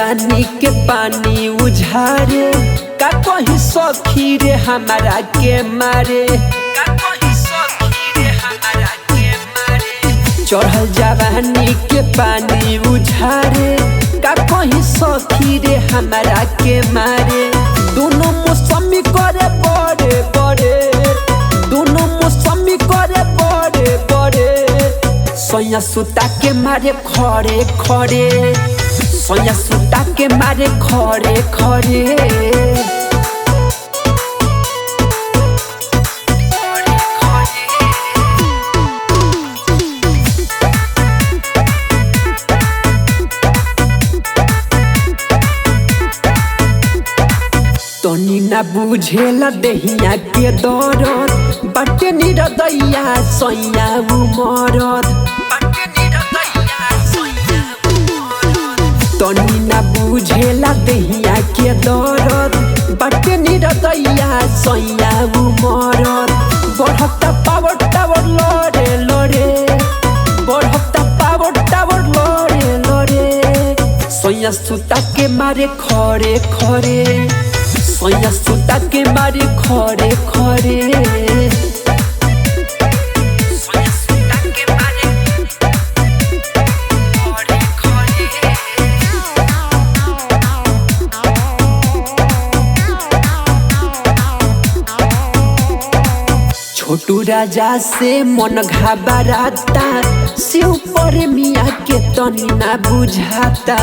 जवानी के पानी उझारे का कहीं सखी रे हमारा के मारे चढ़ल जवानी के पानी उझारे का कहीं सखी रे हमारा के मारे दोनों मौसमी करे बड़े बड़े दोनों मौसमी करे बड़े बड़े सोया सुता के मारे खड़े खड़े सोया सुता के मारे खड़े खड़े तनी ना बुझेला देहिया के दरद बाटे निरदैया सैया उमरद तनी ना बुझेला देहिया के दरद बाटे निरदैया सैया उमरद बढ़ता पावर टावर लड़े लड़े बढ़ता पावर टावर लड़े लड़े सैया सुता के मारे खड़े खड़े सोया सुता के मारे खड़े खड़े सोया सुता के मारे खड़े खड़े छोटू राजा से मन घबराता शिव पर मिया के तनी ना बुझाता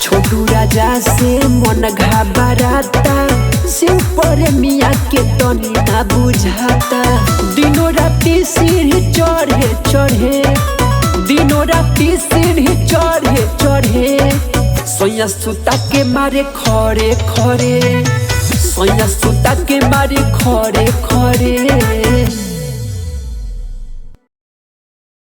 छोटू राजा से मन घबराता शिव पर मिया के तनी ना बुझाता दिनों राती सीढ़ी चढ़े चढ़े दिनों राती सीढ़ी चढ़े चढ़े सोया सुता के मारे खड़े खड़े सोया सुता के मारे खड़े खड़े।